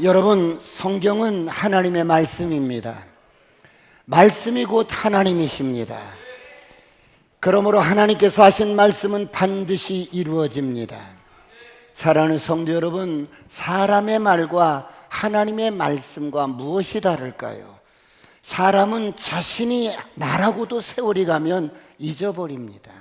여러분, 성경은 하나님의 말씀입니다. 말씀이 곧 하나님이십니다. 그러므로 하나님께서 하신 말씀은 반드시 이루어집니다. 사랑하는 성도 여러분, 사람의 말과 하나님의 말씀과 무엇이 다를까요? 사람은 자신이 말하고도 세월이 가면 잊어버립니다.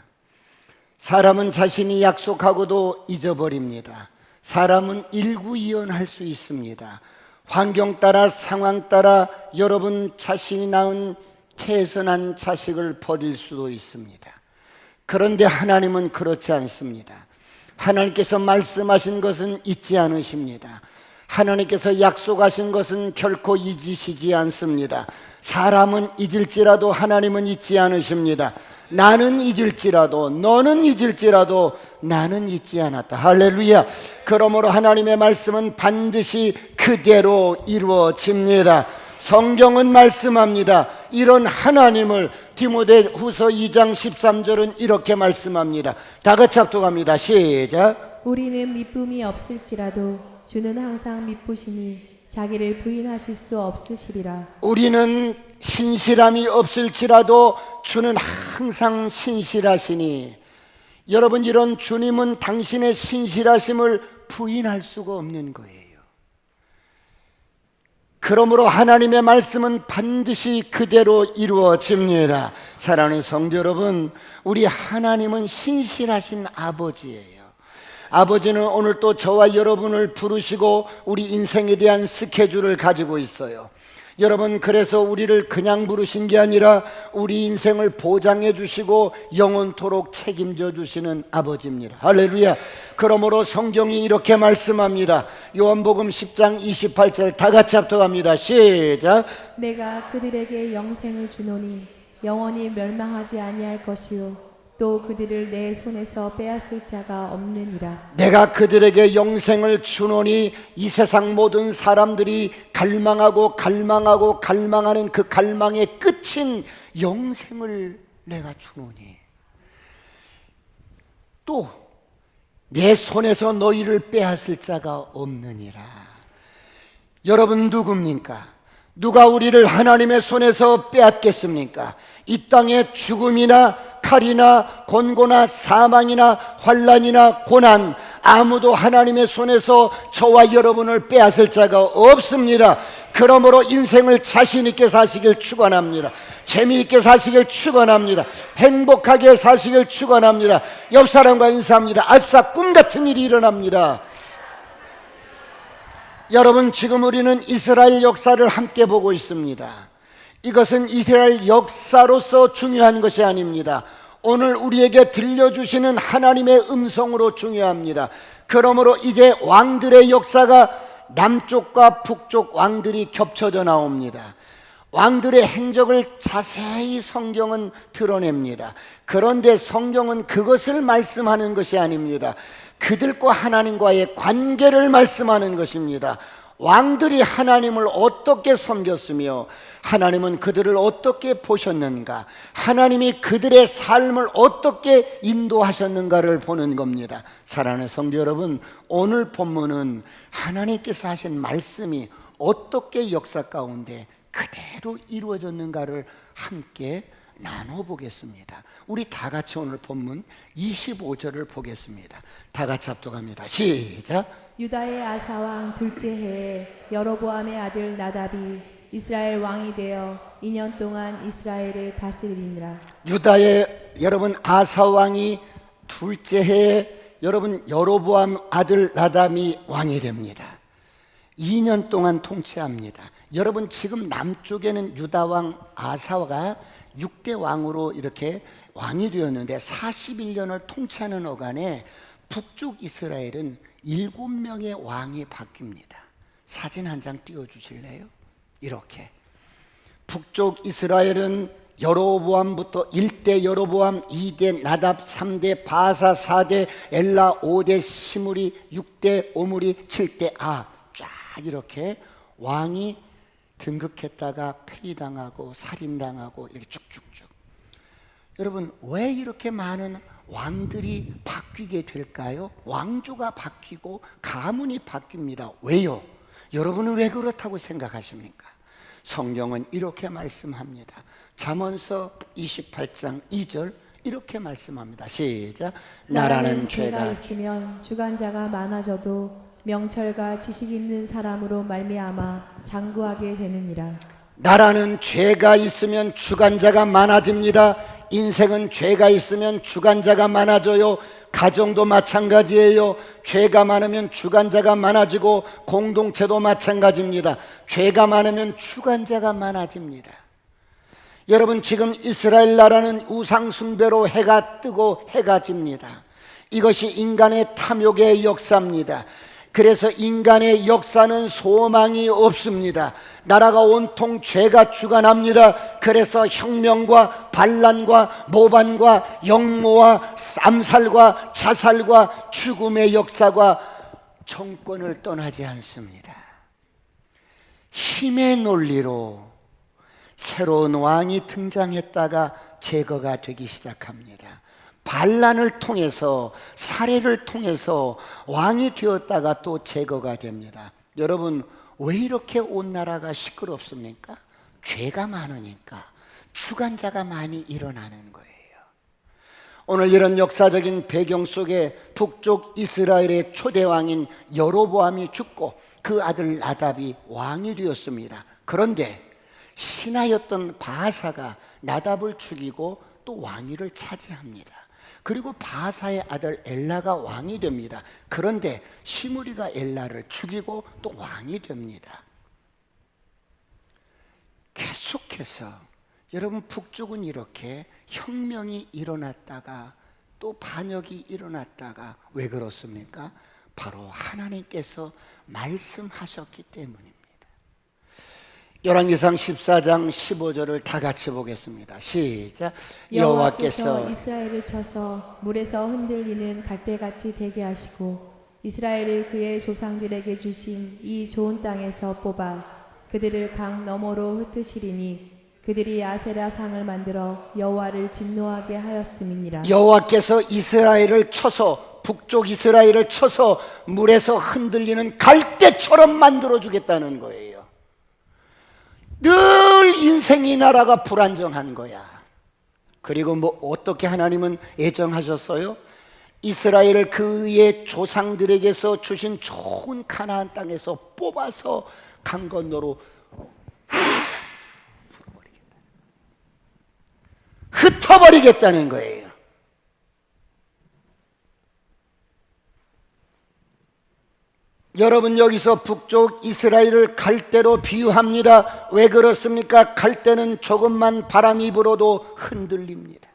사람은 자신이 약속하고도 잊어버립니다. 사람은 일구이연할 수 있습니다. 환경 따라 상황 따라 여러분 자신이 낳은 태어난 자식을 버릴 수도 있습니다. 그런데 하나님은 그렇지 않습니다. 하나님께서 말씀하신 것은 잊지 않으십니다. 하나님께서 약속하신 것은 결코 잊으시지 않습니다. 사람은 잊을지라도 하나님은 잊지 않으십니다. 나는 잊을지라도 너는 잊을지라도 나는 잊지 않았다. 할렐루야. 그러므로 하나님의 말씀은 반드시 그대로 이루어집니다. 성경은 말씀합니다. 이런 하나님을 디모데후서 2장 13절은 이렇게 말씀합니다. 다 같이 합독합니다. 시작. 우리는 미쁨이 없을지라도 주는 항상 미쁘시니 자기를 부인하실 수 없으시리라. 우리는 신실함이 없을지라도 주는 항상 신실하시니, 여러분, 이런 주님은 당신의 신실하심을 부인할 수가 없는 거예요. 그러므로 하나님의 말씀은 반드시 그대로 이루어집니다. 사랑하는 성도 여러분, 우리 하나님은 신실하신 아버지예요. 아버지는 오늘 또 저와 여러분을 부르시고 우리 인생에 대한 스케줄을 가지고 있어요. 여러분, 그래서 우리를 그냥 부르신 게 아니라 우리 인생을 보장해 주시고 영원토록 책임져 주시는 아버지입니다. 할렐루야. 그러므로 성경이 이렇게 말씀합니다. 요한복음 10장 28절 다 같이 합독합니다. 시작. 내가 그들에게 영생을 주노니 영원히 멸망하지 아니할 것이요 또 그들을 내 손에서 빼앗을 자가 없느니라. 내가 그들에게 영생을 주노니, 이 세상 모든 사람들이 갈망하는 그 갈망의 끝인 영생을 내가 주노니, 또 내 손에서 너희를 빼앗을 자가 없느니라. 여러분, 누굽니까? 누가 우리를 하나님의 손에서 빼앗겠습니까? 이 땅의 죽음이나 칼이나 곤고나 사망이나 환난이나 고난, 아무도 하나님의 손에서 저와 여러분을 빼앗을 자가 없습니다. 그러므로 인생을 자신 있게 사시길 축원합니다. 재미있게 사시길 축원합니다. 행복하게 사시길 축원합니다. 옆 사람과 인사합니다. 아싸, 꿈 같은 일이 일어납니다. 여러분, 지금 우리는 이스라엘 역사를 함께 보고 있습니다. 이것은 이스라엘 역사로서 중요한 것이 아닙니다. 오늘 우리에게 들려주시는 하나님의 음성으로 중요합니다. 그러므로 이제 왕들의 역사가 남쪽과 북쪽 왕들이 겹쳐져 나옵니다. 왕들의 행적을 자세히 성경은 드러냅니다. 그런데 성경은 그것을 말씀하는 것이 아닙니다. 그들과 하나님과의 관계를 말씀하는 것입니다. 왕들이 하나님을 어떻게 섬겼으며 하나님은 그들을 어떻게 보셨는가, 하나님이 그들의 삶을 어떻게 인도하셨는가를 보는 겁니다. 사랑하는 성도 여러분, 오늘 본문은 하나님께서 하신 말씀이 어떻게 역사 가운데 그대로 이루어졌는가를 함께 나눠보겠습니다. 우리 다 같이 오늘 본문 25절을 보겠습니다. 다 같이 합독합니다. 시작. 유다의 아사왕 둘째 해에 여로보암의 아들 나답이 이스라엘 왕이 되어 2년 동안 이스라엘을 다스리니라. 유다의 여러분 아사왕이 둘째 해에 여러분 여로보암 아들 나답이 왕이 됩니다. 2년 동안 통치합니다. 여러분, 지금 남쪽에는 유다왕 아사가 6대 왕으로 이렇게 왕이 되었는데 41년을 통치하는 어간에 북쪽 이스라엘은 7명의 왕이 바뀝니다. 사진 한 장 띄워주실래요? 이렇게 북쪽 이스라엘은 여로보암부터 1대 여로보암, 2대 나답, 3대 바사, 4대 엘라, 5대 시므리, 6대 오므리, 7대 아, 쫙 이렇게 왕이 등극했다가 폐위당하고 살인당하고 이렇게 쭉쭉쭉. 여러분, 왜 이렇게 많은 왕들이 바뀌게 될까요? 왕조가 바뀌고 가문이 바뀝니다. 왜요? 여러분은 왜 그렇다고 생각하십니까? 성경은 이렇게 말씀합니다. 잠언서 28장 2절 이렇게 말씀합니다. 시작. 나라는 죄가 있으면 주관자가 많아져도 명철과 지식 있는 사람으로 말미암아 장구하게 되느니라. 나라는 죄가 있으면 주관자가 많아집니다. 인생은 죄가 있으면 주관자가 많아져요. 가정도 마찬가지예요. 죄가 많으면 주관자가 많아지고 공동체도 마찬가지입니다. 죄가 많으면 주관자가 많아집니다. 여러분, 지금 이스라엘 나라는 우상 숭배로 해가 뜨고 해가 집니다. 이것이 인간의 탐욕의 역사입니다. 그래서 인간의 역사는 소망이 없습니다. 나라가 온통 죄가 주관합니다. 그래서 혁명과 반란과 모반과 역모와 암살과 자살과 죽음의 역사가 정권을 떠나지 않습니다. 힘의 논리로 새로운 왕이 등장했다가 제거가 되기 시작합니다. 반란을 통해서, 살해를 통해서 왕이 되었다가 또 제거가 됩니다. 여러분, 왜 이렇게 온 나라가 시끄럽습니까? 죄가 많으니까, 주관자가 많이 일어나는 거예요. 오늘 이런 역사적인 배경 속에 북쪽 이스라엘의 초대왕인 여로보암이 죽고 그 아들 나답이 왕이 되었습니다. 그런데 신하였던 바아사가 나답을 죽이고 또 왕위를 차지합니다. 그리고 바아사의 아들 엘라가 왕이 됩니다. 그런데 시므리가 엘라를 죽이고 또 왕이 됩니다. 계속해서 여러분, 북쪽은 이렇게 혁명이 일어났다가 또 반역이 일어났다가 왜 그렇습니까? 바로 하나님께서 말씀하셨기 때문입니다. 열왕기상 14장 15절을 다 같이 보겠습니다. 시작. 여호와께서 이스라엘을 쳐서 물에서 흔들리는 갈대같이 되게 하시고 이스라엘을 그의 조상들에게 주신 이 좋은 땅에서 뽑아 그들을 강 너머로 흩으시리니 그들이 아세라 상을 만들어 여호와를 진노하게 하였음이니라. 여호와께서 이스라엘을 쳐서, 북쪽 이스라엘을 쳐서 물에서 흔들리는 갈대처럼 만들어 주겠다는 거예요. 늘 인생이 나라가 불안정한 거야. 그리고 뭐 어떻게 하나님은 예정하셨어요? 이스라엘을 그의 조상들에게서 주신 좋은 가나안 땅에서 뽑아서 강 건너로 흩어버리겠다는 거예요. 여러분, 여기서 북쪽 이스라엘을 갈대로 비유합니다. 왜 그렇습니까? 갈대는 조금만 바람이 불어도 흔들립니다.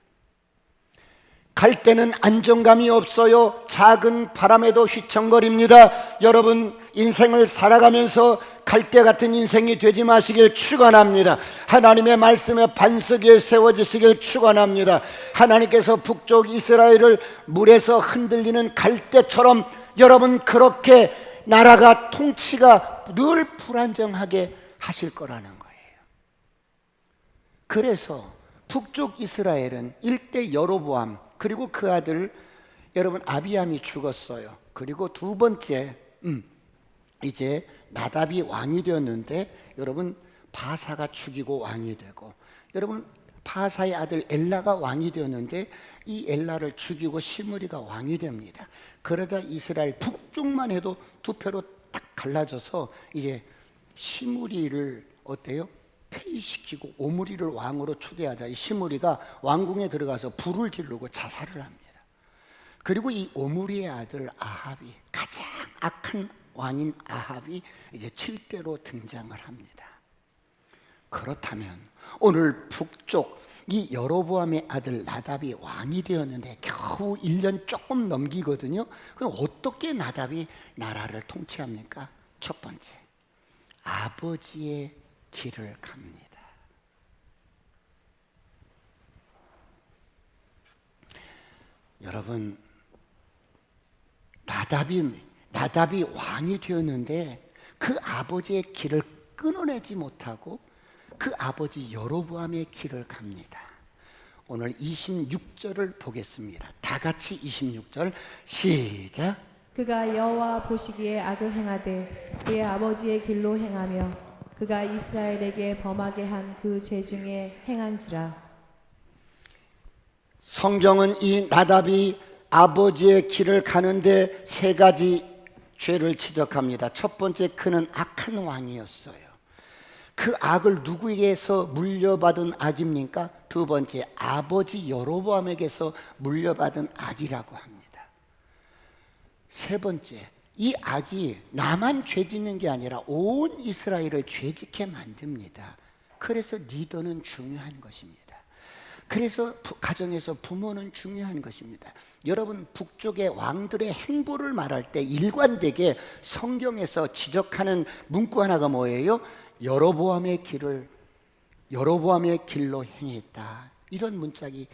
갈대는 안정감이 없어요. 작은 바람에도 휘청거립니다. 여러분, 인생을 살아가면서 갈대 같은 인생이 되지 마시길 축원합니다. 하나님의 말씀에 반석 위에 세워지시길 축원합니다. 하나님께서 북쪽 이스라엘을 물에서 흔들리는 갈대처럼 여러분, 그렇게 나라가 통치가 늘 불안정하게 하실 거라는 거예요. 그래서 북쪽 이스라엘은 일대 여로보암, 그리고 그 아들 여러분 아비암이 죽었어요. 그리고 두 번째 이제 나답이 왕이 되었는데 여러분 바사가 죽이고 왕이 되고, 여러분 바사의 아들 엘라가 왕이 되었는데 이 엘라를 죽이고 시므리가 왕이 됩니다. 그러다 이스라엘 북쪽만 해도 두 표로 딱 갈라져서 이제 시므리를 어때요? 폐위시키고 오므리를 왕으로 추대하자 이 시므리가 왕궁에 들어가서 불을 지르고 자살을 합니다. 그리고 이 오므리의 아들 아합이, 가장 악한 왕인 아합이 이제 7대로 등장을 합니다. 그렇다면 오늘 북쪽 이 여로보암의 아들 나답이 왕이 되었는데 겨우 1년 조금 넘기거든요. 그럼 어떻게 나답이 나라를 통치합니까? 첫 번째, 아버지의 길을 갑니다. 여러분, 나답이 왕이 되었는데 그 아버지의 길을 끊어내지 못하고 그 아버지 여로보암의 길을 갑니다. 오늘 26절을 보겠습니다. 다 같이 26절 시작. 그가 여호와 보시기에 악을 행하되 그의 아버지의 길로 행하며 그가 이스라엘에게 범하게 한 그 죄 중에 행한지라. 성경은 이 나답이 아버지의 길을 가는데 세 가지 죄를 지적합니다. 첫 번째, 그는 악한 왕이었어요. 그 악을 누구에게서 물려받은 악입니까? 두 번째, 아버지 여로보암에게서 물려받은 악이라고 합니다. 세 번째, 이 악이 나만 죄 짓는 게 아니라 온 이스라엘을 죄짓게 만듭니다. 그래서 리더는 중요한 것입니다. 그래서 가정에서 부모는 중요한 것입니다. 여러분, 북쪽의 왕들의 행보를 말할 때 일관되게 성경에서 지적하는 문구 하나가 뭐예요? 여로보암의 길로 행했다. 이런 문짝이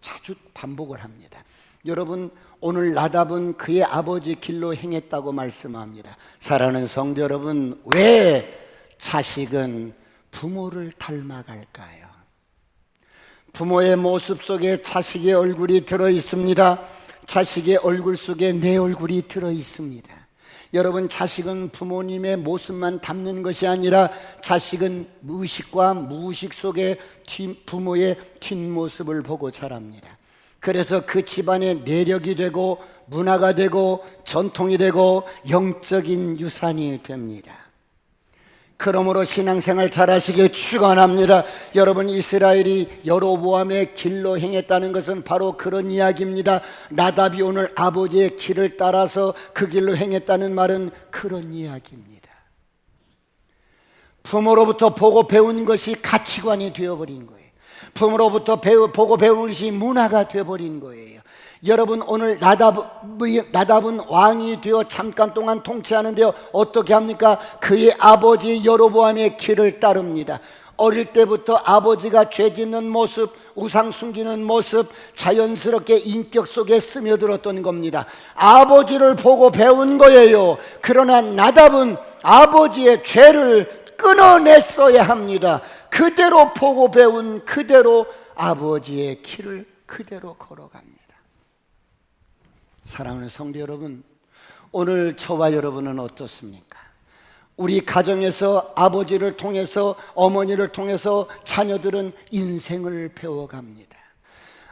자주 반복을 합니다. 여러분, 오늘 나답은 그의 아버지 길로 행했다고 말씀합니다. 사랑하는 성도 여러분, 왜 자식은 부모를 닮아갈까요? 부모의 모습 속에 자식의 얼굴이 들어 있습니다. 자식의 얼굴 속에 내 얼굴이 들어 있습니다. 여러분, 자식은 부모님의 모습만 담는 것이 아니라 자식은 의식과 무의식 속에 부모의 뒷모습을 보고 자랍니다. 그래서 그 집안의 내력이 되고 문화가 되고 전통이 되고 영적인 유산이 됩니다. 그러므로 신앙생활 잘하시길 축원합니다. 여러분, 이스라엘이 여로보암의 길로 행했다는 것은 바로 그런 이야기입니다. 나답이 오늘 아버지의 길을 따라서 그 길로 행했다는 말은 그런 이야기입니다. 부모로부터 보고 배운 것이 가치관이 되어버린 거예요. 부모로부터 보고 배운 것이 문화가 되어버린 거예요. 여러분, 오늘 나답은 왕이 되어 잠깐 동안 통치하는데요, 어떻게 합니까? 그의 아버지 여로보암의 길을 따릅니다. 어릴 때부터 아버지가 죄 짓는 모습, 우상 숨기는 모습 자연스럽게 인격 속에 스며들었던 겁니다. 아버지를 보고 배운 거예요. 그러나 나답은 아버지의 죄를 끊어냈어야 합니다. 그대로 보고 배운 그대로 아버지의 길을 그대로 걸어갑니다. 사랑하는 성도 여러분, 오늘 저와 여러분은 어떻습니까? 우리 가정에서 아버지를 통해서, 어머니를 통해서 자녀들은 인생을 배워갑니다.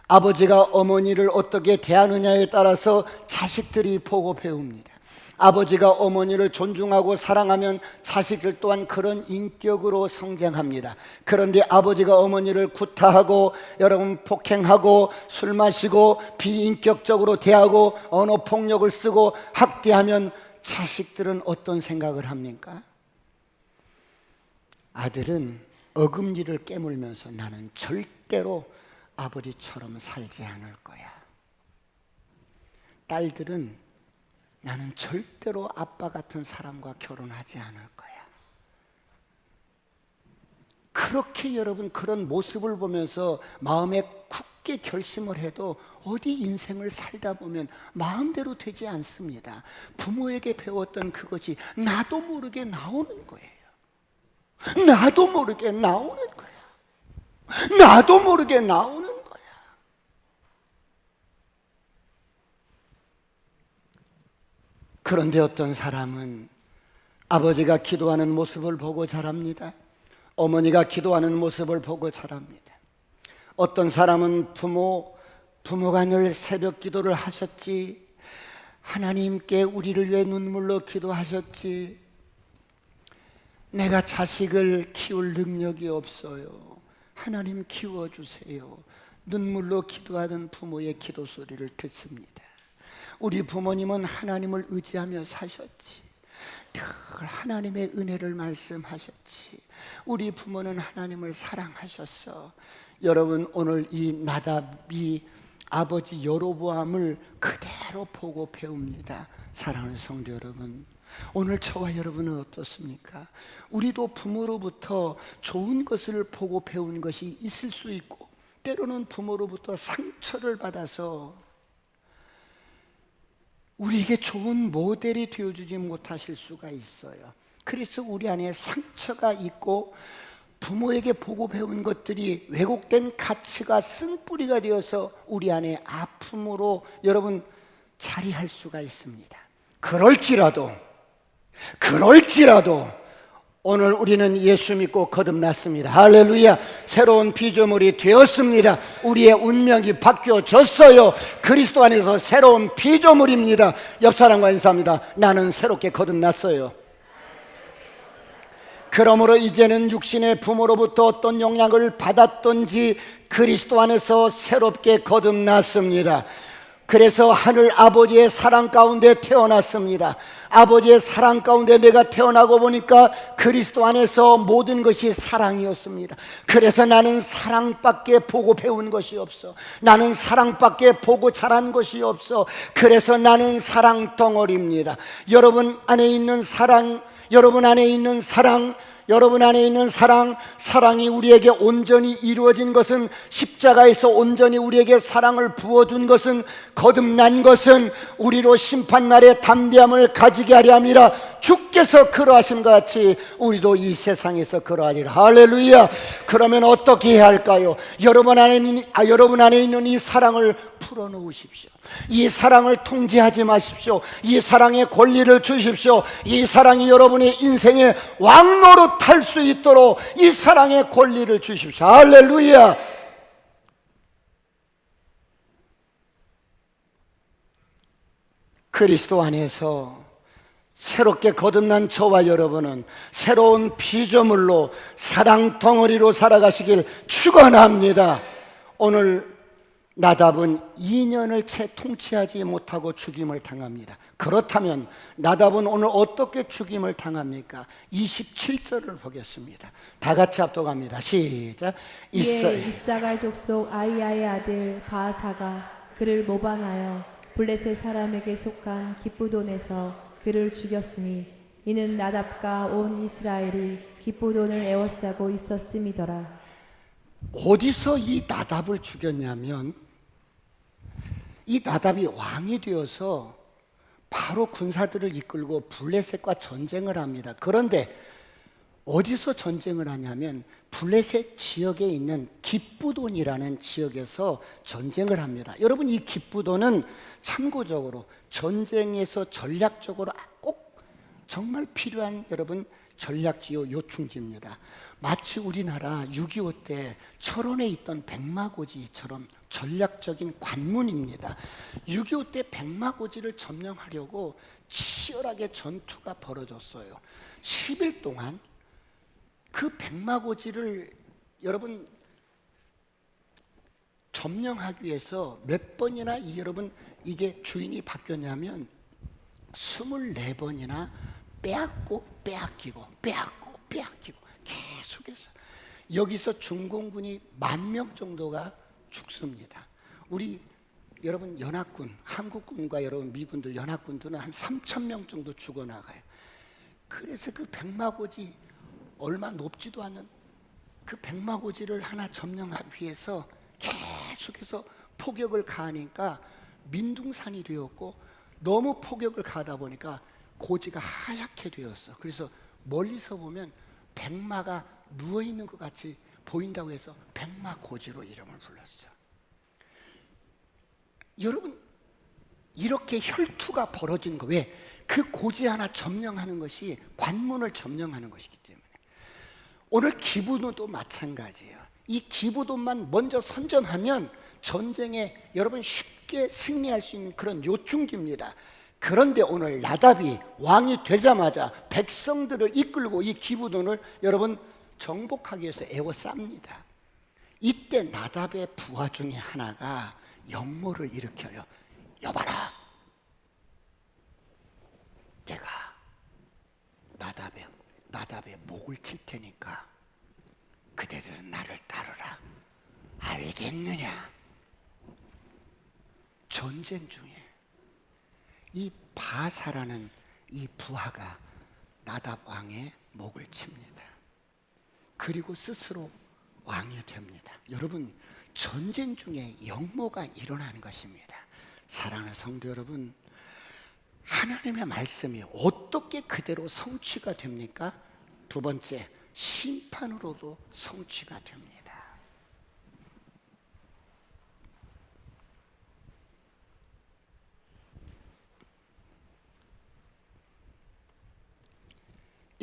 아버지가 어머니를 어떻게 대하느냐에 따라서 자식들이 보고 배웁니다. 아버지가 어머니를 존중하고 사랑하면 자식들 또한 그런 인격으로 성장합니다. 그런데 아버지가 어머니를 구타하고 여러분 폭행하고 술 마시고 비인격적으로 대하고 언어 폭력을 쓰고 학대하면 자식들은 어떤 생각을 합니까? 아들은 어금니를 깨물면서 나는 절대로 아버지처럼 살지 않을 거야. 딸들은 나는 절대로 아빠 같은 사람과 결혼하지 않을 거야. 그렇게 여러분 그런 모습을 보면서 마음에 굳게 결심을 해도 어디 인생을 살다 보면 마음대로 되지 않습니다. 부모에게 배웠던 그것이 나도 모르게 나오는 거예요. 나도 모르게 나오는 거야. 나도 모르게 나오는 거야. 그런데 어떤 사람은 아버지가 기도하는 모습을 보고 자랍니다. 어머니가 기도하는 모습을 보고 자랍니다. 어떤 사람은 부모가 늘 새벽 기도를 하셨지, 하나님께 우리를 위해 눈물로 기도하셨지, 내가 자식을 키울 능력이 없어요, 하나님 키워주세요, 눈물로 기도하던 부모의 기도 소리를 듣습니다. 우리 부모님은 하나님을 의지하며 사셨지, 늘 하나님의 은혜를 말씀하셨지, 우리 부모는 하나님을 사랑하셨어. 여러분, 오늘 이 나답이 아버지 여로보암을 그대로 보고 배웁니다. 사랑하는 성도 여러분, 오늘 저와 여러분은 어떻습니까? 우리도 부모로부터 좋은 것을 보고 배운 것이 있을 수 있고, 때로는 부모로부터 상처를 받아서 우리에게 좋은 모델이 되어주지 못하실 수가 있어요. 그래서 우리 안에 상처가 있고 부모에게 보고 배운 것들이 왜곡된 가치가 쓴뿌리가 되어서 우리 안에 아픔으로 여러분 자리할 수가 있습니다. 그럴지라도 오늘 우리는 예수 믿고 거듭났습니다. 할렐루야. 새로운 피조물이 되었습니다. 우리의 운명이 바뀌어졌어요. 그리스도 안에서 새로운 피조물입니다. 옆 사람과 인사합니다. 나는 새롭게 거듭났어요. 그러므로 이제는 육신의 부모로부터 어떤 영향을 받았던지 그리스도 안에서 새롭게 거듭났습니다. 그래서 하늘 아버지의 사랑 가운데 태어났습니다. 아버지의 사랑 가운데 내가 태어나고 보니까 그리스도 안에서 모든 것이 사랑이었습니다. 그래서 나는 사랑밖에 보고 배운 것이 없어. 나는 사랑밖에 보고 자란 것이 없어. 그래서 나는 사랑 덩어리입니다. 여러분 안에 있는 사랑, 여러분 안에 있는 사랑, 여러분 안에 있는 사랑, 사랑이 우리에게 온전히 이루어진 것은, 십자가에서 온전히 우리에게 사랑을 부어준 것은, 거듭난 것은 우리로 심판날에 담대함을 가지게 하려 함이라. 주께서 그러하심과 같이 우리도 이 세상에서 그러하리라. 할렐루야. 그러면 어떻게 해야 할까요? 여러분 안에 있는 이 사랑을 풀어놓으십시오. 이 사랑을 통제하지 마십시오. 이 사랑의 권리를 주십시오. 이 사랑이 여러분의 인생의 왕노릇 할 수 있도록 이 사랑의 권리를 주십시오. 할렐루야. 그리스도 안에서 새롭게 거듭난 저와 여러분은 새로운 피조물로 사랑 덩어리로 살아가시길 축원합니다. 오늘 나답은 2년을 채 통치하지 못하고 죽임을 당합니다. 그렇다면 나답은 오늘 어떻게 죽임을 당합니까? 27절을 보겠습니다. 다 같이 합독합니다. 시작. 이사갈 족속 아이야의 아들 바하사가 그를 모반하여 블레셋 사람에게 속한 기쁘돈에서 그를 죽였으니 이는 나답과 온 이스라엘이 기쁘돈을 에워싸고 있었음이더라. 어디서 이 나답을 죽였냐면, 이 나답이 왕이 되어서 바로 군사들을 이끌고 블레셋과 전쟁을 합니다. 그런데 어디서 전쟁을 하냐면 블레셋 지역에 있는 기쁘돈이라는 지역에서 전쟁을 합니다. 여러분, 이 기쁘돈은 참고적으로 전쟁에서 전략적으로 꼭 정말 필요한 여러분 전략지요 요충지입니다. 마치 우리나라 6.25 때 철원에 있던 백마고지처럼 전략적인 관문입니다. 6.25 때 백마고지를 점령하려고 치열하게 전투가 벌어졌어요. 10일 동안 그 백마고지를 여러분 점령하기 위해서 몇 번이나 여러분 이게 주인이 바뀌었냐면 24번이나 빼앗고 빼앗기고 빼앗고 빼앗기고 계속해서 여기서 중공군이 10,000명 정도가 죽습니다. 우리 여러분 연합군, 한국군과 여러분 미군들, 연합군들은 한 3,000명 정도 죽어나가요. 그래서 그 백마고지, 얼마 높지도 않은 그 백마고지를 하나 점령하기 위해서 계속해서 포격을 가하니까 민둥산이 되었고, 너무 포격을 가하다 보니까 고지가 하얗게 되었어. 그래서 멀리서 보면 백마가 누워있는 것 같이 보인다고 해서 백마고지로 이름을 불렀어. 여러분, 이렇게 혈투가 벌어진 거, 왜? 그 고지 하나 점령하는 것이 관문을 점령하는 것이기 때문에. 오늘 기부돈도 마찬가지예요. 이 기부돈만 먼저 선점하면 전쟁에 여러분 쉽게 승리할 수 있는 그런 요충지입니다. 그런데 오늘 나답이 왕이 되자마자 백성들을 이끌고 이 기부돈을 여러분 정복하기 위해서 에워쌉니다. 이때 나답의 부하 중에 하나가 역모를 일으켜요. 여봐라, 내가 나답의 목을 칠 테니까 그대들은 나를 따르라. 알겠느냐? 전쟁 중에 이 바사라는 이 부하가 나답 왕의 목을 칩니다. 그리고 스스로 왕이 됩니다. 여러분, 전쟁 중에 역모가 일어나는 것입니다. 사랑하는 성도 여러분, 하나님의 말씀이 어떻게 그대로 성취가 됩니까? 두 번째, 심판으로도 성취가 됩니다.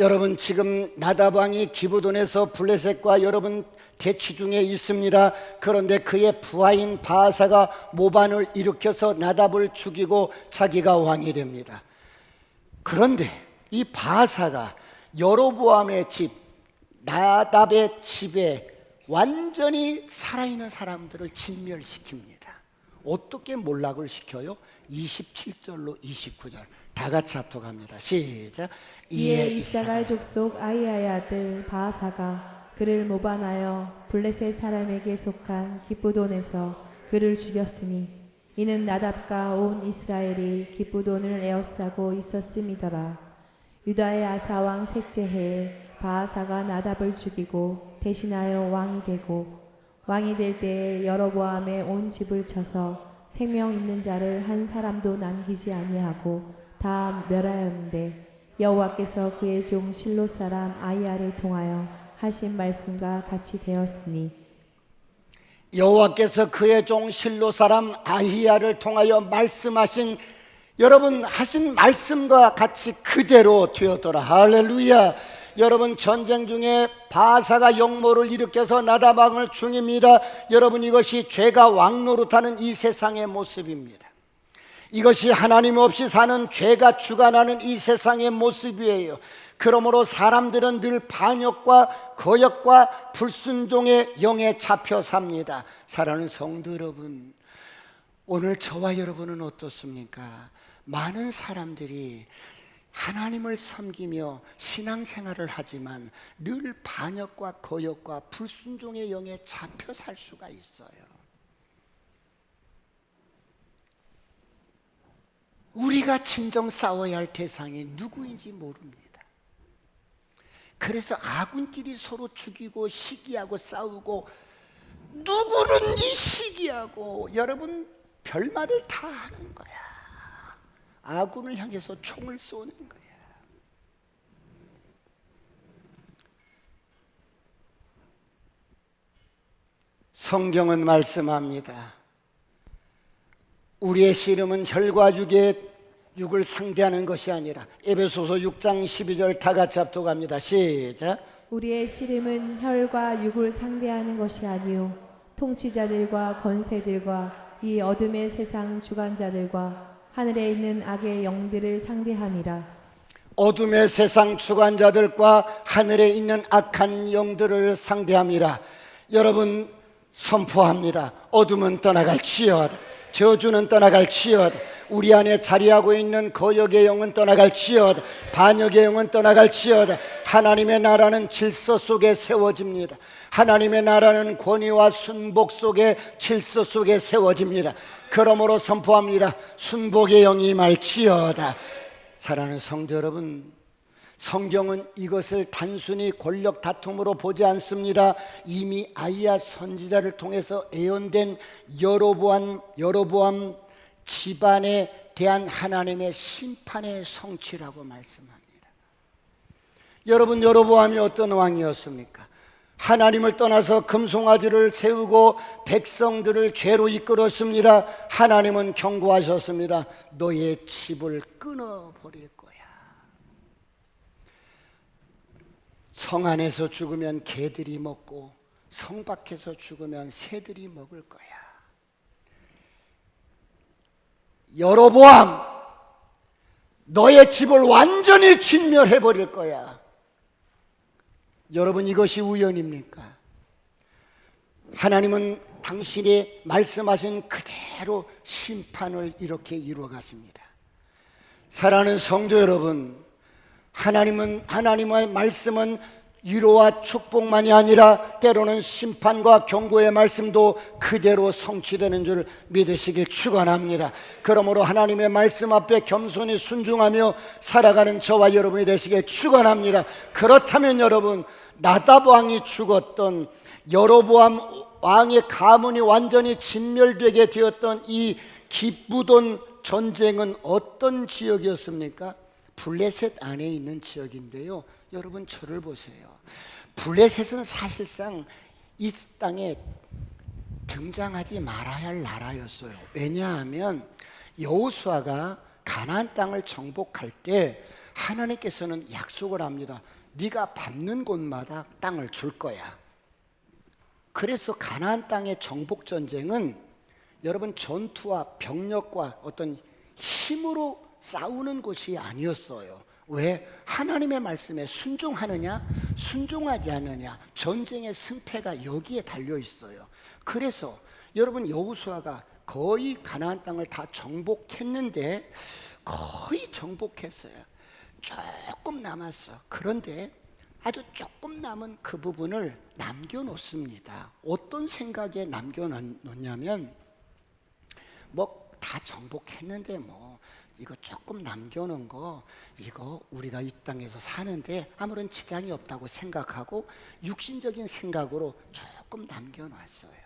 여러분 지금 나답 왕이 기브돈에서 블레셋과 여러분 대치 중에 있습니다. 그런데 그의 부하인 바하사가 모반을 일으켜서 나답을 죽이고 자기가 왕이 됩니다. 그런데 이 바하사가 여로보암의 집, 나답의 집에 완전히 살아있는 사람들을 진멸시킵니다. 어떻게 몰락을 시켜요? 27절로 29절 다 같이 합독합니다. 시작. 이에 이사갈 족속 아히야의 아들 바하사가 그를 모반하여 블레셋 사람에게 속한 기브돈에서 그를 죽였으니 이는 나답과 온 이스라엘이 기브돈을 에워싸고 있었음이더라. 유다의 아사 왕 셋째 해에 바하사가 나답을 죽이고 대신하여 왕이 되고 왕이 될 때에 여로보암의 온 집을 쳐서 생명 있는 자를 한 사람도 남기지 아니하고 다 멸하였는데 여호와께서 그의 종 실로 사람 아히야를 통하여 하신 말씀과 같이 되었으니 여호와께서 그의 종 실로 사람 아히야를 통하여 말씀하신 여러분 하신 말씀과 같이 그대로 되었더라. 할렐루야. 여러분 전쟁 중에 바하사가 역모를 일으켜서 나답 왕을 죽입니다. 여러분 이것이 죄가 왕노릇하는 이 세상의 모습입니다. 이것이 하나님 없이 사는 죄가 주관하는 이 세상의 모습이에요. 그러므로 사람들은 늘 반역과 거역과 불순종의 영에 잡혀 삽니다. 사랑하는 성도 여러분, 오늘 저와 여러분은 어떻습니까? 많은 사람들이 하나님을 섬기며 신앙생활을 하지만 늘 반역과 거역과 불순종의 영에 잡혀 살 수가 있어요. 우리가 진정 싸워야 할 대상이 누구인지 모릅니다. 그래서 아군끼리 서로 죽이고 시기하고 싸우고 누구는 이 시기하고 여러분 별말을 다 하는 거야. 아군을 향해서 총을 쏘는 거야. 성경은 말씀합니다. 우리의 씨름은 혈과 육을 상대하는 것이 아니라 에베소서 6장 12절 다 같이 합독합니다. 시작. 우리의 씨름은 혈과 육을 상대하는 것이 아니요 통치자들과 권세들과 이 어둠의 세상 주관자들과 하늘에 있는 악의 영들을 상대함이라. 어둠의 세상 주관자들과 하늘에 있는 악한 영들을 상대함이라. 여러분 선포합니다. 어둠은 떠나갈지어다. 저주는 떠나갈지어다. 우리 안에 자리하고 있는 거역의 영은 떠나갈지어다. 반역의 영은 떠나갈지어다. 하나님의 나라는 질서 속에 세워집니다. 하나님의 나라는 권위와 순복 속에 질서 속에 세워집니다. 그러므로 선포합니다. 순복의 영이 임할지어다. 사랑하는 성도 여러분, 성경은 이것을 단순히 권력 다툼으로 보지 않습니다. 이미 아히야 선지자를 통해서 예언된 여로보암 집안에 대한 하나님의 심판의 성취라고 말씀합니다. 여러분, 여로보암이 어떤 왕이었습니까? 하나님을 떠나서 금송아지를 세우고 백성들을 죄로 이끌었습니다. 하나님은 경고하셨습니다. 너의 집을 끊어버릴 거야. 성 안에서 죽으면 개들이 먹고 성 밖에서 죽으면 새들이 먹을 거야. 여로보암, 너의 집을 완전히 진멸해버릴 거야. 여러분, 이것이 우연입니까? 하나님은 당신이 말씀하신 그대로 심판을 이렇게 이루어 가십니다. 사랑하는 성도 여러분, 하나님의 말씀은 위로와 축복만이 아니라 때로는 심판과 경고의 말씀도 그대로 성취되는 줄 믿으시길 축원합니다. 그러므로 하나님의 말씀 앞에 겸손히 순종하며 살아가는 저와 여러분이 되시길 축원합니다. 그렇다면 여러분, 나답 왕이 죽었던 여로보암 왕의 가문이 완전히 진멸되게 되었던 이 기브돈 전쟁은 어떤 지역이었습니까? 블레셋 안에 있는 지역인데요. 여러분 저를 보세요. 블레셋은 사실상 이 땅에 등장하지 말아야 할 나라였어요. 왜냐하면 여호수아가 가나안 땅을 정복할 때 하나님께서는 약속을 합니다. 네가 밟는 곳마다 땅을 줄 거야. 그래서 가나안 땅의 정복 전쟁은 여러분 전투와 병력과 어떤 힘으로 싸우는 것이 아니었어요. 왜? 하나님의 말씀에 순종하느냐 순종하지 않느냐, 전쟁의 승패가 여기에 달려 있어요. 그래서 여러분 여호수아가 거의 가나안 땅을 다 정복했는데, 거의 정복했어요. 조금 남았어. 그런데 아주 조금 남은 그 부분을 남겨놓습니다. 어떤 생각에 남겨놓냐면, 뭐 다 정복했는데 뭐 이거 조금 남겨놓은 거, 이거 우리가 이 땅에서 사는데 아무런 지장이 없다고 생각하고 육신적인 생각으로 조금 남겨놨어요.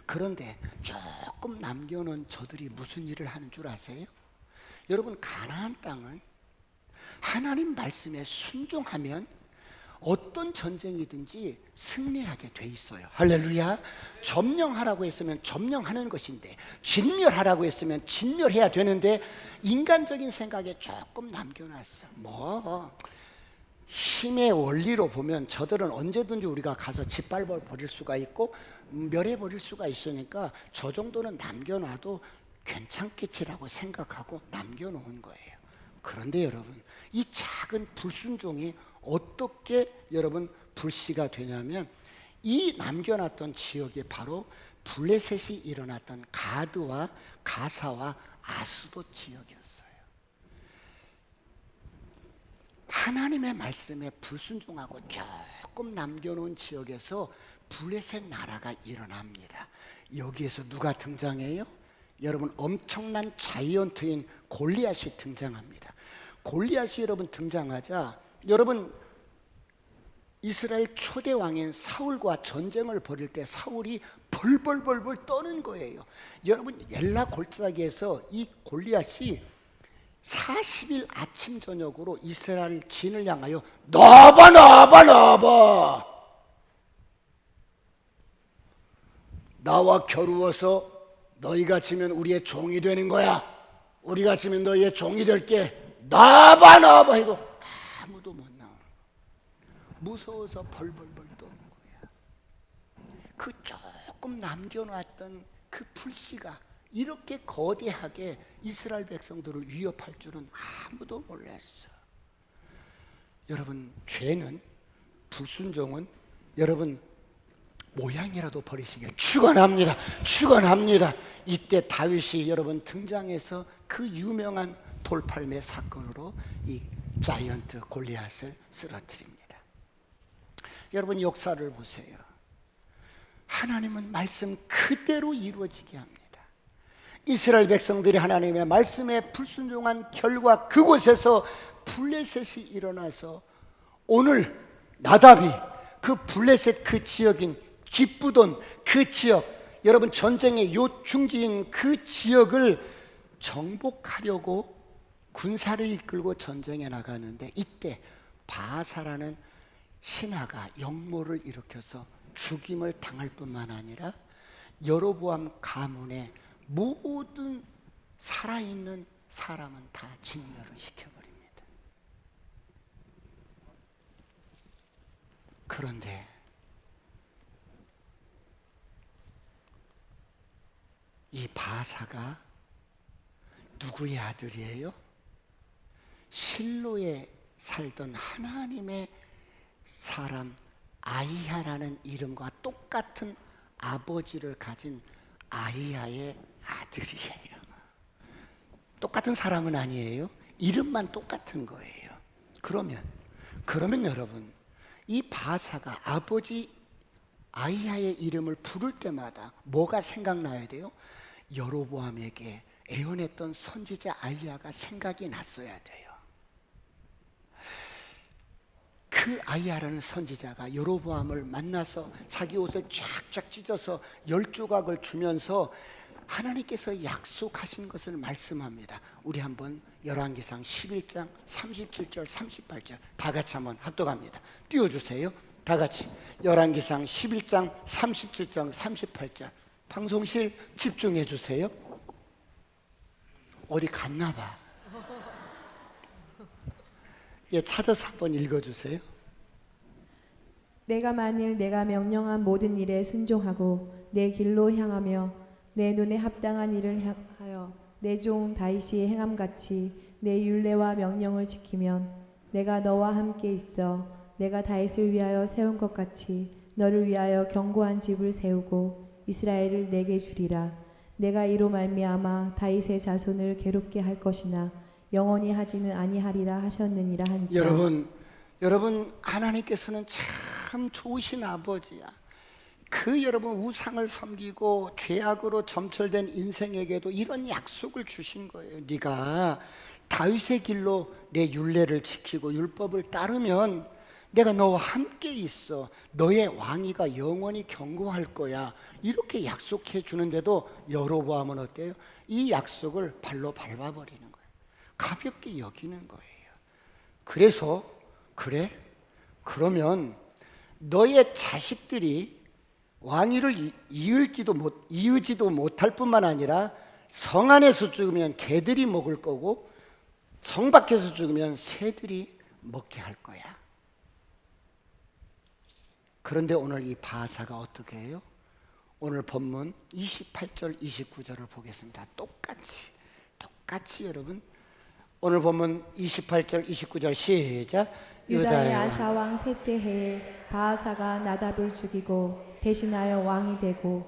그런데 조금 남겨놓은 저들이 무슨 일을 하는 줄 아세요? 여러분, 가나안 땅은 하나님 말씀에 순종하면 어떤 전쟁이든지 승리하게 돼 있어요. 할렐루야. 점령하라고 했으면 점령하는 것인데, 진멸하라고 했으면 진멸해야 되는데, 인간적인 생각에 조금 남겨놨어. 뭐 힘의 원리로 보면 저들은 언제든지 우리가 가서 짓밟아 버릴 수가 있고 멸해 버릴 수가 있으니까 저 정도는 남겨놔도 괜찮겠지라고 생각하고 남겨놓은 거예요. 그런데 여러분, 이 작은 불순종이 어떻게 여러분 불씨가 되냐면, 이 남겨놨던 지역이 바로 블레셋이 일어났던 가드와 가사와 아스돗 지역이었어요. 하나님의 말씀에 불순종하고 조금 남겨놓은 지역에서 블레셋 나라가 일어납니다. 여기에서 누가 등장해요? 여러분, 엄청난 자이언트인 골리앗이 등장합니다. 골리앗이 여러분 등장하자, 여러분 이스라엘 초대 왕인 사울과 전쟁을 벌일 때 사울이 벌벌벌벌 떠는 거예요. 여러분, 엘라 골짜기에서 이 골리앗이 40일 아침 저녁으로 이스라엘 진을 향하여 나봐 나봐 나봐, 나와 겨루어서 너희가 지면 우리의 종이 되는 거야. 우리가 지면 너희의 종이 될게. 나봐 나봐 해도 아무도 못 나오는 거야. 무서워서 벌벌벌 떠는 거야. 그 조금 남겨놨던 그 불씨가 이렇게 거대하게 이스라엘 백성들을 위협할 줄은 아무도 몰랐어. 여러분, 죄는, 불순종은 여러분 모양이라도 버리시길 축원합니다. 축원합니다. 이때 다윗이 여러분 등장해서 그 유명한 돌팔매 사건으로 이 자이언트 골리앗을 쓰러뜨립니다. 여러분, 역사를 보세요. 하나님은 말씀 그대로 이루어지게 합니다. 이스라엘 백성들이 하나님의 말씀에 불순종한 결과 그곳에서 블레셋이 일어나서 오늘 나답이 그 블레셋 그 지역인 기쁘돈 그 지역, 여러분 전쟁의 요충지인 그 지역을 정복하려고 군사를 이끌고 전쟁에 나가는데, 이때 바사라는 신하가 역모를 일으켜서 죽임을 당할 뿐만 아니라 여로보암 가문의 모든 살아있는 사람은 다 진멸을 시켜버립니다. 그런데 이 바사가 누구의 아들이에요? 실로에 살던 하나님의 사람 아히야라는 이름과 똑같은 아버지를 가진 아히야의 아들이에요. 똑같은 사람은 아니에요. 이름만 똑같은 거예요. 그러면 여러분, 이 바사가 아버지 아히야의 이름을 부를 때마다 뭐가 생각나야 돼요? 여로보암에게 애원했던 선지자 아히야가 생각이 났어야 돼요. 그 아히야라는 선지자가 여로보암을 만나서 자기 옷을 쫙쫙 찢어서 10조각을 주면서 하나님께서 약속하신 것을 말씀합니다. 우리 한번 열왕기상 11장 37절 38절 다 같이 한번 합독합니다. 띄워주세요. 다 같이 열왕기상 11장 37절 38절. 방송실 집중해 주세요. 어디 갔나 봐. 예, 찾아서 한번 읽어주세요. 내가 만일 내가 명령한 모든 일에 순종하고 내 길로 향하며 내 눈에 합당한 일을 향하여 내 종 다윗이 행함같이 내 율례와 명령을 지키면 내가 너와 함께 있어 내가 다윗을 위하여 세운 것 같이 너를 위하여 견고한 집을 세우고 이스라엘을 내게 주리라. 내가 이로 말미암아 다윗의 자손을 괴롭게 할 것이나 영원히 하지는 아니하리라 하셨느니라 한지라. 여러분 하나님께서는 참 좋으신 아버지야. 그 여러분 우상을 섬기고 죄악으로 점철된 인생에게도 이런 약속을 주신 거예요. 네가 다윗의 길로 내 율례를 지키고 율법을 따르면 내가 너와 함께 있어. 너의 왕위가 영원히 견고할 거야. 이렇게 약속해 주는데도 여로보암은 어때요? 이 약속을 발로 밟아버리는 거예요. 가볍게 여기는 거예요. 그래서 그래? 그러면 너의 자식들이 왕위를 이으지도 못할 뿐만 아니라 성 안에서 죽으면 개들이 먹을 거고 성 밖에서 죽으면 새들이 먹게 할 거야. 그런데 오늘 이 바사가 어떻게 해요? 오늘 본문 28절 29절을 보겠습니다. 똑같이 여러분 오늘 본문 28절 29절 시작. 유다의 아사 왕 셋째 해에 바하사가 나답을 죽이고 대신하여 왕이 되고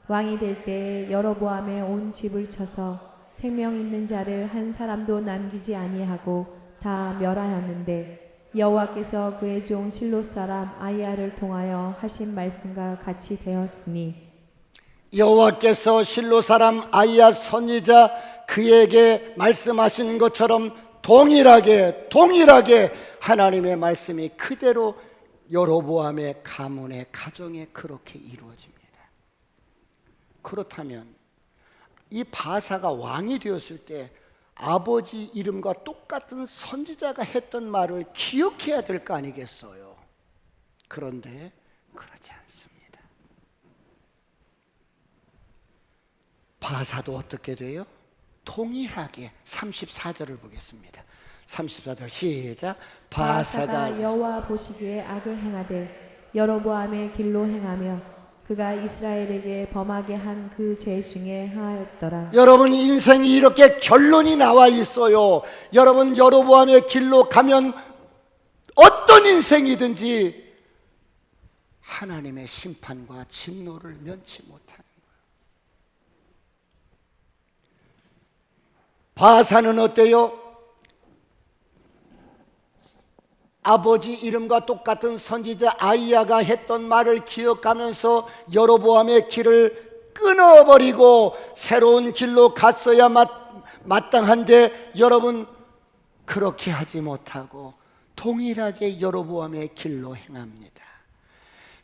왕이 될 때에 여로보암의 온 집을 쳐서 생명 있는 자를 한 사람도 남기지 아니하고 다 멸하였는데 여호와께서 그의 종 실로 사람 아이야를 통하여 하신 말씀과 같이 되었으니 여호와께서 실로 사람 아이야 선지자 그에게 말씀하신 것처럼 동일하게 하나님의 말씀이 그대로 여로보암의 가문의 가정에 그렇게 이루어집니다. 그렇다면 이 바사가 왕이 되었을 때 아버지 이름과 똑같은 선지자가 했던 말을 기억해야 될 거 아니겠어요? 그런데 그렇지 않습니다. 바사도 어떻게 돼요? 동일하게 34절을 보겠습니다. 34절 시작. 바하사가 여호와 보시기에 악을 행하되 여로보암의 길로 행하며 그가 이스라엘에게 범하게 한 그 죄 중에 하였더라. 여러분 인생이 이렇게 결론이 나와 있어요. 여러분 여로보암의 길로 가면 어떤 인생이든지 하나님의 심판과 진노를 면치 못하는 거예요. 바사는 어때요? 아버지 이름과 똑같은 선지자 아이야가 했던 말을 기억하면서 여로보암의 길을 끊어버리고 새로운 길로 갔어야 마땅한데 여러분 그렇게 하지 못하고 동일하게 여로보암의 길로 행합니다.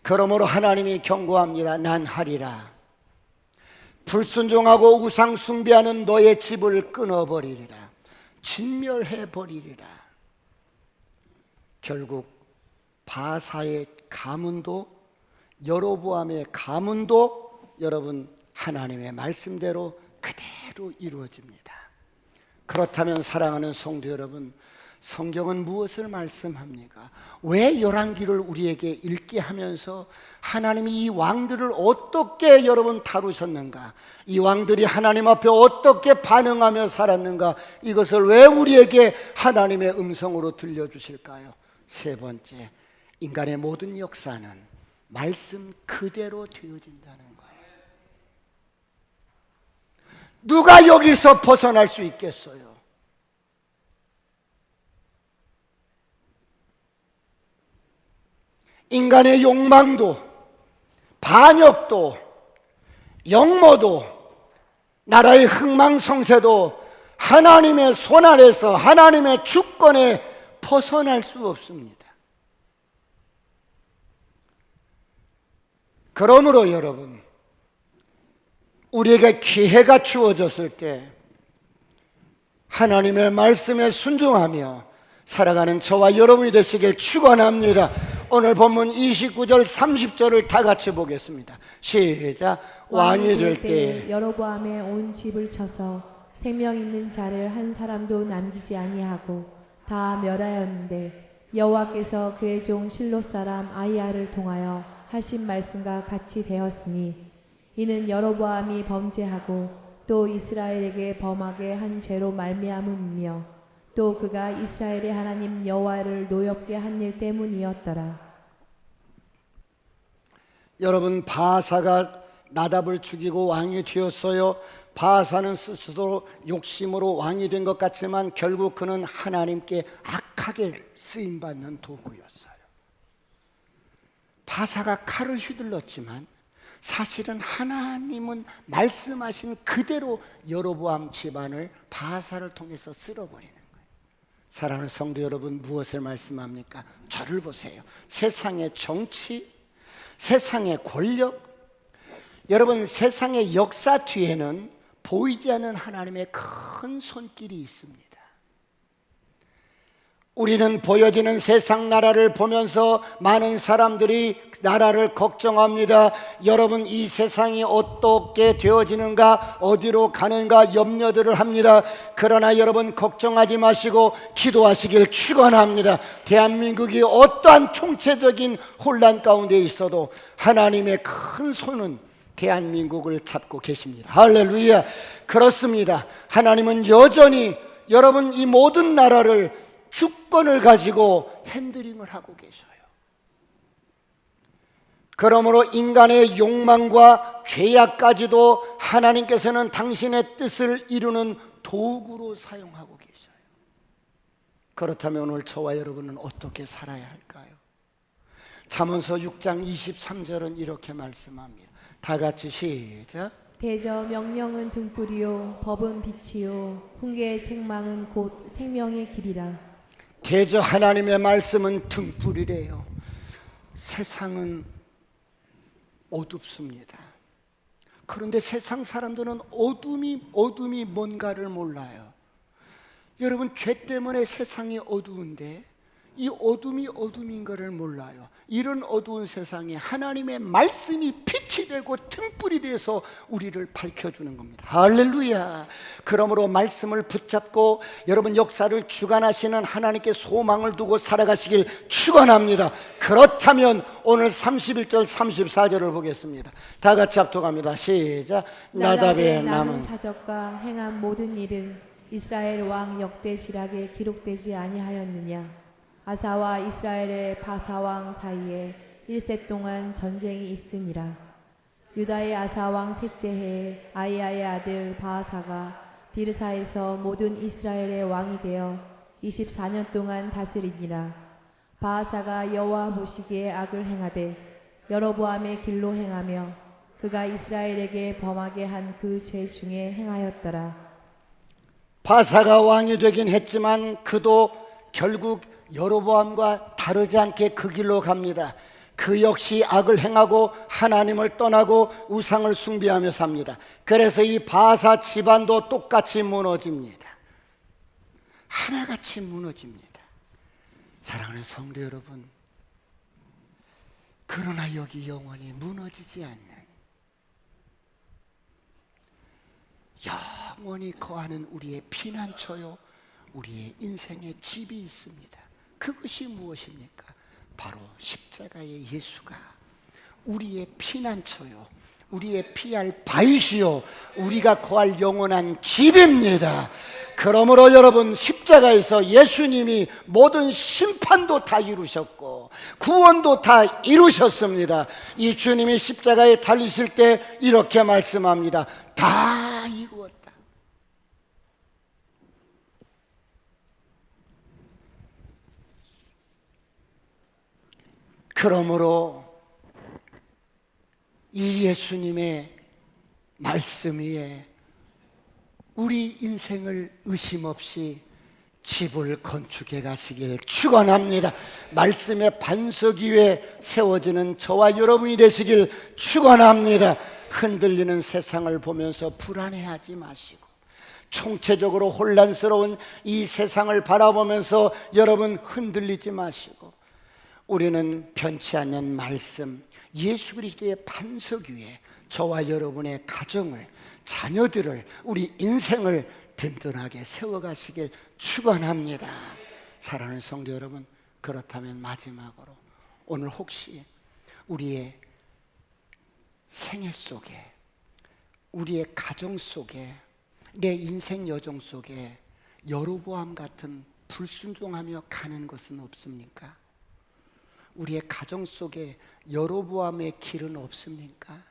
그러므로 하나님이 경고합니다. 난 하리라. 불순종하고 우상 숭배하는 너의 집을 끊어버리리라. 진멸해버리리라. 결국 바사의 가문도 여로보암의 가문도 여러분 하나님의 말씀대로 그대로 이루어집니다. 그렇다면 사랑하는 성도 여러분, 성경은 무엇을 말씀합니까? 왜 열왕기를 우리에게 읽게 하면서 하나님이 이 왕들을 어떻게 여러분 다루셨는가, 이 왕들이 하나님 앞에 어떻게 반응하며 살았는가, 이것을 왜 우리에게 하나님의 음성으로 들려주실까요? 세 번째, 인간의 모든 역사는 말씀 그대로 되어진다는 거예요. 누가 여기서 벗어날 수 있겠어요? 인간의 욕망도, 반역도, 영모도, 나라의 흥망성쇠도 하나님의 손 아래서 하나님의 주권에 벗어날 수 없습니다. 그러므로 여러분, 우리에게 기회가 주어졌을 때 하나님의 말씀에 순종하며 살아가는 저와 여러분이 되시길 축원합니다. 오늘 본문 29절 30절을 다 같이 보겠습니다. 시작. 왕이 될 때 여로보암의 온 집을 쳐서 생명 있는 자를 한 사람도 남기지 아니하고 다 멸하였는데 여호와께서 그의 종 실로 사람 아히야를 통하여 하신 말씀과 같이 되었으니 이는 여로보암이 범죄하고 또 이스라엘에게 범하게 한 죄로 말미암음이며 또 그가 이스라엘의 하나님 여호와를 노엽게 한 일 때문이었더라. 여러분, 바사가 나답을 죽이고 왕이 되었어요. 바사는 스스로 욕심으로 왕이 된 것 같지만 결국 그는 하나님께 악하게 쓰임받는 도구였어요. 바사가 칼을 휘둘렀지만 사실은 하나님은 말씀하신 그대로 여로보암 집안을 바사를 통해서 쓸어버리는 거예요. 사랑하는 성도 여러분, 무엇을 말씀합니까? 저를 보세요. 세상의 정치, 세상의 권력, 여러분, 세상의 역사 뒤에는 보이지 않는 하나님의 큰 손길이 있습니다. 우리는 보여지는 세상 나라를 보면서 많은 사람들이 나라를 걱정합니다. 여러분, 이 세상이 어떻게 되어지는가, 어디로 가는가 염려들을 합니다. 그러나 여러분, 걱정하지 마시고 기도하시길 축원합니다. 대한민국이 어떠한 총체적인 혼란 가운데 있어도 하나님의 큰 손은 대한민국을 잡고 계십니다. 할렐루야. 그렇습니다. 하나님은 여전히 여러분 이 모든 나라를 주권을 가지고 핸들링을 하고 계셔요. 그러므로 인간의 욕망과 죄악까지도 하나님께서는 당신의 뜻을 이루는 도구로 사용하고 계셔요. 그렇다면 오늘 저와 여러분은 어떻게 살아야 할까요? 잠언서 6장 23절은 이렇게 말씀합니다. 다 같이 시작. 대저 명령은 등불이요 법은 빛이요 훈계의 책망은 곧 생명의 길이라. 대저 하나님의 말씀은 등불이래요. 세상은 어둡습니다. 그런데 세상 사람들은 어둠이 뭔가를 몰라요. 여러분, 죄 때문에 세상이 어두운데 이 어둠이 어둠인 것을 몰라요. 이런 어두운 세상에 하나님의 말씀이 빛이 되고 등불이 돼서 우리를 밝혀주는 겁니다. 할렐루야. 그러므로 말씀을 붙잡고 여러분 역사를 주관하시는 하나님께 소망을 두고 살아가시길 축원합니다. 그렇다면 오늘 31절 34절을 보겠습니다. 다 같이 합독합니다. 시작. 나답의 남은 사적과 행한 모든 일은 이스라엘 왕 역대 지략에 기록되지 아니하였느냐. 아사와 이스라엘의 바사왕 사이에 1세 동안 전쟁이 있으니라. 유다의 아사왕 셋째 해에 아히야의 아들 바하사가 디르사에서 모든 이스라엘의 왕이 되어 24년 동안 다스리니라. 바하사가 여호와 보시기에 악을 행하되 여로보암의 길로 행하며 그가 이스라엘에게 범하게 한 그 죄 중에 행하였더라. 바사가 왕이 되긴 했지만 그도 결국 여로보암과 다르지 않게 그 길로 갑니다. 그 역시 악을 행하고 하나님을 떠나고 우상을 숭배하며 삽니다. 그래서 이 바사 집안도 똑같이 무너집니다. 하나같이 무너집니다. 사랑하는 성도 여러분, 그러나 여기 영원히 무너지지 않는, 영원히 거하는 우리의 피난처요, 우리의 인생의 집이 있습니다. 그것이 무엇입니까? 바로 십자가의 예수가 우리의 피난처요, 우리의 피할 바위시요, 우리가 거할 영원한 집입니다. 그러므로 여러분, 십자가에서 예수님이 모든 심판도 다 이루셨고 구원도 다 이루셨습니다. 이 주님이 십자가에 달리실 때 이렇게 말씀합니다. 다 이루었다. 그러므로 이 예수님의 말씀 위에 우리 인생을 의심 없이 집을 건축해 가시길 축원합니다. 말씀의 반석 위에 세워지는 저와 여러분이 되시길 축원합니다. 흔들리는 세상을 보면서 불안해하지 마시고, 총체적으로 혼란스러운 이 세상을 바라보면서 여러분 흔들리지 마시고, 우리는 변치 않는 말씀, 예수 그리스도의 반석 위에 저와 여러분의 가정을, 자녀들을, 우리 인생을 든든하게 세워가시길 축원합니다. 사랑하는 성도 여러분, 그렇다면 마지막으로 오늘 혹시 우리의 생애 속에, 우리의 가정 속에, 내 인생 여정 속에 여로보암 같은 불순종하며 가는 것은 없습니까? 우리의 가정 속에 여로보암의 길은 없습니까?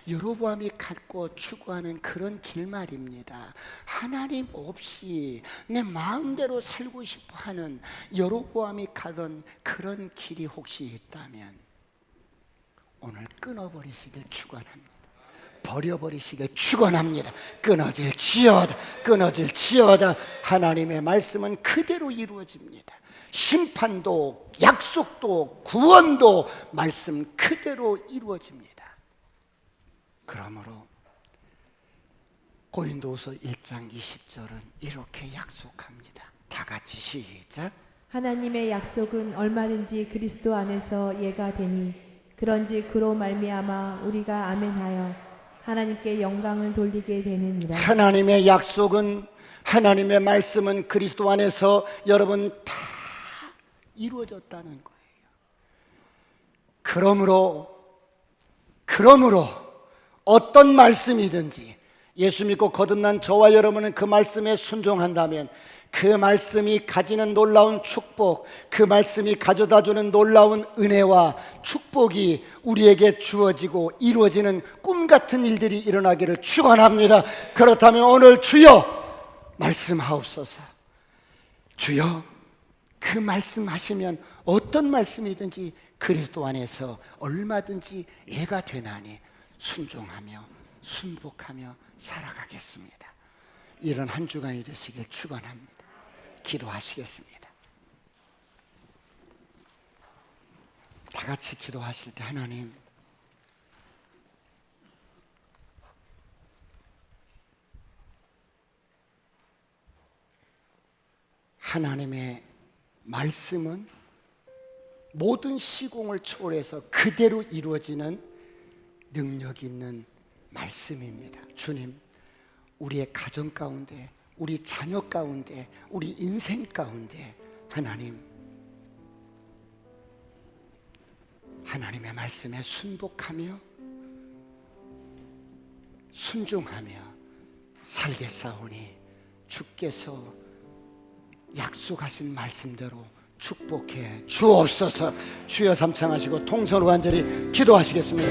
여로보암이 갖고 추구하는 그런 길 말입니다. 하나님 없이 내 마음대로 살고 싶어 하는 여로보암이 가던 그런 길이 혹시 있다면 오늘 끊어버리시길 축원합니다. 버려버리시길 축원합니다. 끊어질지어다, 끊어질지어다. 하나님의 말씀은 그대로 이루어집니다. 심판도 약속도 구원도 말씀 그대로 이루어집니다. 그러므로 고린도후서 1장 20절은 이렇게 약속합니다. 다 같이 시작. 하나님의 약속은 얼마든지 그리스도 안에서 예가 되니 그런지 그로 말미암아 우리가 아멘하여 하나님께 영광을 돌리게 되느니라. 하나님의 약속은, 하나님의 말씀은 그리스도 안에서 여러분 다 이루어졌다는 거예요. 그러므로 어떤 말씀이든지 예수 믿고 거듭난 저와 여러분은 그 말씀에 순종한다면 그 말씀이 가지는 놀라운 축복, 그 말씀이 가져다주는 놀라운 은혜와 축복이 우리에게 주어지고 이루어지는 꿈같은 일들이 일어나기를 축원합니다. 그렇다면 오늘 주여 말씀하옵소서. 주여 그 말씀하시면 어떤 말씀이든지 그리스도 안에서 얼마든지 예가 되나니 순종하며 순복하며 살아가겠습니다. 이런 한 주간이 되시길 축원합니다. 기도하시겠습니다. 다 같이 기도하실 때 하나님, 하나님의 말씀은 모든 시공을 초월해서 그대로 이루어지는 능력 있는 말씀입니다. 주님, 우리의 가정 가운데, 우리 자녀 가운데, 우리 인생 가운데 하나님의 말씀에 순복하며 순종하며 살겠사오니 주께서 약속하신 말씀대로 축복해 주옵소서. 주여 삼창하시고 통성으로 간절히 기도하시겠습니다.